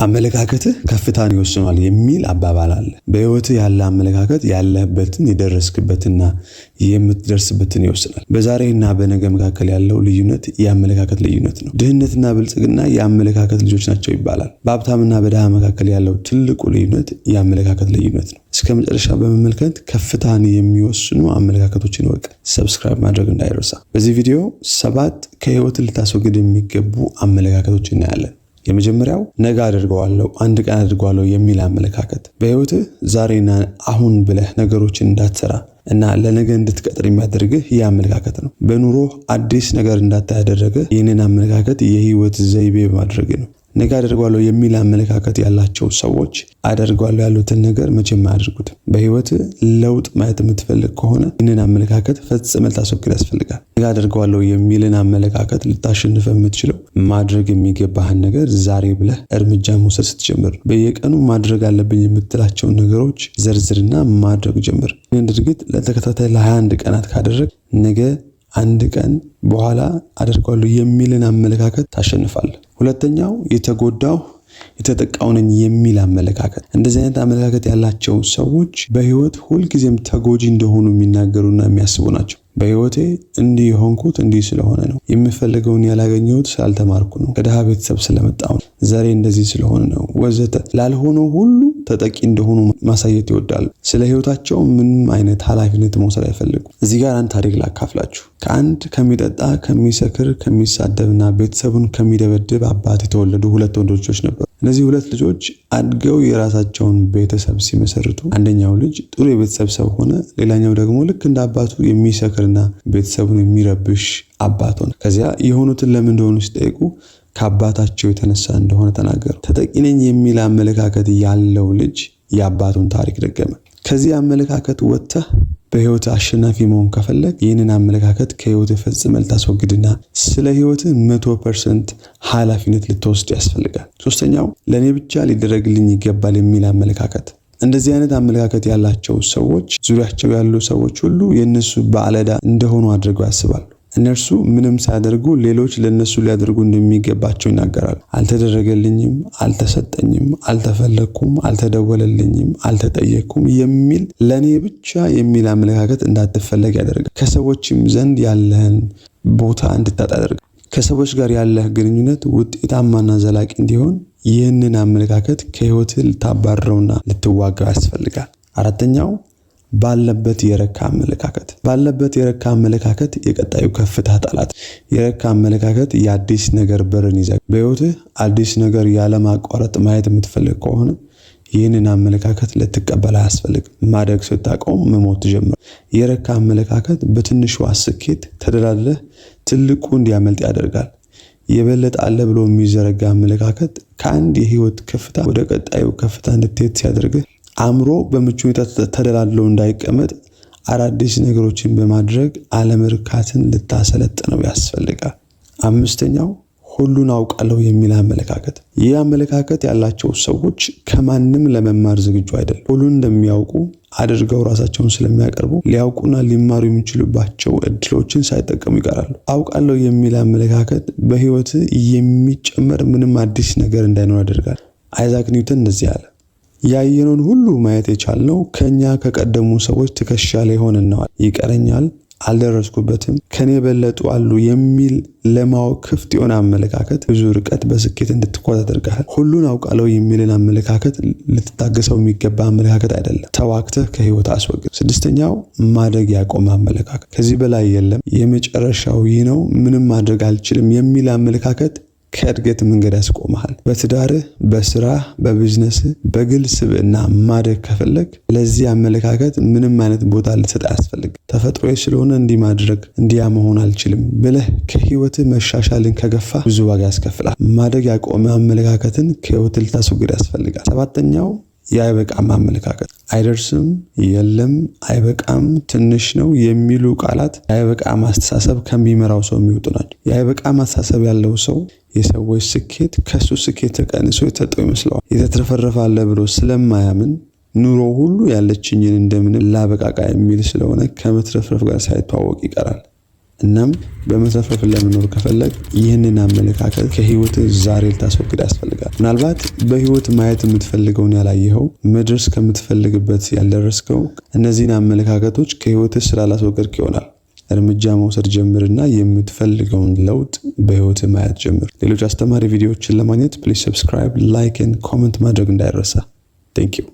አመለካከትህ ከፍታን ይወስናል የሚል አባባል አለ። በህይወትህ ያለ አመለካከት ያለህበትን የደረስክበትና የምትደርስበትን ይወስናል። በዛሬና በነገ መካከል ያለው ልዩነት የአመለካከት ልዩነት ነው። ድህነትና ብልጽግና የአመለካከት ልጆች ናቸው ይባላል። በሀብታምና በድሃ መካከል ያለው ትልቁ ልዩነት የአመለካከት ልዩነት ነው። እስከ መጨረሻ በመመልከት ከፍታን የሚወስኑ አመለካከቶችን ወቅ ሰብስክራይብ ማድረግ እንዳይረሳ። በዚህ ቪዲዮ 7 ከህይወት ልታስወግድ የሚገቡ አመለካከቶችን እናያለን። የመጀመሪያው ነገ አድርገዋለሁ፣ አንድ ቀን አድርገዋለሁ የሚል አመለካከት። በህይወትህ ዛሬና አሁን ብለህ ነገሮችን እንዳትሰራ እና ለነገ እንድትቀጥር የሚያደርግህ ይህ አመለካከት ነው። በኑሮ አዲስ ነገር እንዳታደረገ ይህንን አመለካከት የህይወት ዘይቤ ማድረግ ነው። ነገ አደርገዋለሁ የሚል አመለካከት ያላቸው ሰዎች አደርገዋለሁ ያሉትን ነገር መቼም አያደርጉትም። በህይወት ለውጥ ማየት የምትፈልግ ከሆነ ይህንን አመለካከት ፈጽመህ ልታስወግድ ያስፈልጋል። ነገ አደርገዋለሁ የሚልን አመለካከት ልታሸንፍ የምትችለው ማድረግ የሚገባህን ነገር ዛሬ ብለህ እርምጃ መውሰድ ስትጀምር። በየቀኑ ማድረግ አለብኝ የምትላቸውን ነገሮች ዘርዝርና ማድረግ ጀምር። ይህን ድርጊት ለተከታታይ ለ21 ቀናት ካደረግ ነገ አንድ ቀን በኋላ አደርገዋለሁ የሚልን አመለካከት ታሸንፋለህ። ሁለተኛው የተጠቃው ነኝ የሚል አመለካከት። እንደዚህ አይነት አመለካከት ያላቸው ሰዎች በህይወት ሁልጊዜም ተጎጂ እንደሆኑ የሚናገሩና የሚያስቡ ናቸው። በህይወቴ እንዲህ የሆንኩት እንዲህ ስለሆነ ነው፣ የምፈልገውን ያላገኘሁት ስላልተማርኩ ነው፣ ከድሃ ቤተሰብ ስለመጣሁ ነው፣ ዘሬ እንደዚህ ስለሆነ ነው ወዘተ። ላልሆነው ሁሉ ተጠቂ እንደሆኑ ማሳየት ይወዳሉ። ስለ ህይወታቸው ምንም አይነት ኃላፊነት መውሰድ አይፈልጉም። እዚህ ጋር አንድ ታሪክ ላካፍላችሁ። ከአንድ ከሚጠጣ ከሚሰክር ከሚሳደብና ቤተሰቡን ከሚደበድብ አባት የተወለዱ 2 ወንዶች ልጆች ነበሩ። እነዚህ 2 ልጆች አድገው የራሳቸውን ቤተሰብ ሲመሰርቱ አንደኛው ልጅ ጥሩ የቤተሰብ ሰው ሆነ፣ ሌላኛው ደግሞ ልክ እንደ አባቱ የሚሰክርና ቤተሰቡን የሚረብሽ አባት ሆነ። ከዚያ የሆኑትን ለምን እንደሆኑ ሲጠይቁ ከአባታቸው የተነሳ እንደሆነ ተናገሩ። ተጠቂ ነኝ የሚል አመለካከት ያለው ልጅ የአባቱን ታሪክ ደገመ። ከዚህ አመለካከት ወጥተህ በህይወት አሸናፊ መሆን ከፈለግ ይህንን አመለካከት ከህይወት ፈጽመህ ልታስወግድና ስለ ህይወት 100% ኃላፊነት ልትወስድ ያስፈልጋል። ሶስተኛው ለኔ ብቻ ሊደረግልኝ ይገባል የሚል አመለካከት። እንደዚህ አይነት አመለካከት ያላቸው ሰዎች ዙሪያቸው ያሉ ሰዎች ሁሉ የነሱ ባለዕዳ እንደሆኑ አድርገው ያስባሉ። እነርሱ ምንም ሳያደርጉ ሌሎች ለነሱ ሊያደርጉ እንደሚገባቸው ይናገራሉ። አልተደረገልኝም፣ አልተሰጠኝም፣ አልተፈለኩም፣ አልተደወለልኝም፣ አልተጠየኩም የሚል ለኔ ብቻ የሚል አመለካከት እንዳትፈለግ ያደርጋል። ከሰዎችም ዘንድ ያለህን ቦታ እንድታጣ ያደርጋል። ከሰዎች ጋር ያለህ ግንኙነት ውጤታማና ዘላቂ እንዲሆን ይህንን አመለካከት ከህይወትህ ልታባረውና ልትዋጋው ያስፈልጋል። አራተኛው ባለበት የረካ አመለካከት። ባለበት የረካ አመለካከት የቀጣዩ ከፍታ ጠላት። የረካ አመለካከት የአዲስ ነገር በርን ይዘጋል። በህይወትህ አዲስ ነገር ያለማቋረጥ ማየት የምትፈልግ ከሆነ ይህንን አመለካከት ልትቀበል አያስፈልግም። ማደግ ስታቆም መሞት ጀምር። የረካ አመለካከት በትንሹ ስኬት ተደላድለህ ትልቁ እንዲያመልጥ ያደርጋል። የበለጠ አለ ብሎ የሚዘረጋ አመለካከት ከአንድ የህይወት ከፍታ ወደ ቀጣዩ ከፍታ እንድትሄድ ሲያደርግህ አእምሮ በምቹ ሁኔታ ተደላድሎ እንዳይቀመጥ አዳዲስ ነገሮችን በማድረግ አለመርካትን ልታሰለጥነው ያስፈልጋል። አምስተኛው ሁሉን አውቃለሁ የሚል አመለካከት። ይህ አመለካከት ያላቸው ሰዎች ከማንም ለመማር ዝግጁ አይደለም። ሁሉን እንደሚያውቁ አድርገው ራሳቸውን ስለሚያቀርቡ ሊያውቁና ሊማሩ የሚችሉባቸው እድሎችን ሳይጠቀሙ ይቀራሉ። አውቃለሁ የሚል አመለካከት በህይወት የሚጨመር ምንም አዲስ ነገር እንዳይኖር ያደርጋል። አይዛክ ኒውተን እንደዚህ አለ፣ ያየነውን ሁሉ ማየት የቻልነው ከኛ ከቀደሙ ሰዎች ትከሻ ላይ ሆነን ነው። ይቀረኛል፣ አልደረስኩበትም፣ ከኔ የበለጡ አሉ የሚል ለማወቅ ክፍት የሆነ አመለካከት ብዙ ርቀት በስኬት እንድትጓዝ ያደርጋል። ሁሉን አውቃለሁ የሚልን አመለካከት ልትታገሰው የሚገባ አመለካከት አይደለም። ተዋግተህ ከህይወት አስወግድ። ስድስተኛው ማደግ ያቆመ አመለካከት። ከዚህ በላይ የለም፣ የመጨረሻው ይህ ነው፣ ምንም ማድረግ አልችልም የሚል አመለካከት ከእድገት መንገድ ያስቆመሃል። በትዳርህ፣ በስራህ፣ በቢዝነስህ፣ በግል ስብዕና ማደግ ከፈለግ ለዚህ አመለካከት ምንም አይነት ቦታ ልትሰጥ አያስፈልግም። ተፈጥሮዬ ስለሆነ እንዲህ ማድረግ እንዲያ መሆን አልችልም ብለህ ከህይወትህ መሻሻልን ከገፋ ብዙ ዋጋ ያስከፍላል። ማደግ ያቆመ አመለካከትን ከህይወትህ ልታስወግድ ያስፈልጋል። ሰባተኛው የአይበቃም አመለካከት። አይደርስም፣ የለም፣ አይበቃም፣ ትንሽ ነው የሚሉ ቃላት የአይበቃም አስተሳሰብ ከሚመራው ሰው የሚወጡ ናቸው። የአይበቃም አስተሳሰብ ያለው ሰው የሰዎች ስኬት ከሱ ስኬት ተቀንሶ የተሰጠው ይመስለዋል። የተትረፈረፈ አለ ብሎ ስለማያምን ኑሮ ሁሉ ያለችኝን እንደምን ላበቃቃ የሚል ስለሆነ ከመትረፍረፍ ጋር ሳይተዋወቅ ይቀራል። እናም በመትረፍረፍ ለመኖር ከፈለግ ይህንን አመለካከት ከህይወት ዛሬ ልታስወግድ ያስፈልጋል። ምናልባት በህይወት ማየት የምትፈልገውን ያላየኸው፣ መድረስ ከምትፈልግበት ያልደረስከው እነዚህን አመለካከቶች ከህይወት ስላላስወገድክ ይሆናል። እርምጃ መውሰድ ጀምርና የምትፈልገውን ለውጥ በህይወት ማየት ጀምር። ሌሎች አስተማሪ ቪዲዮዎችን ለማግኘት ፕሊዝ ሰብስክራይብ፣ ላይክ እና ኮሜንት ማድረግ እንዳይረሳ። ቴንክ ዩ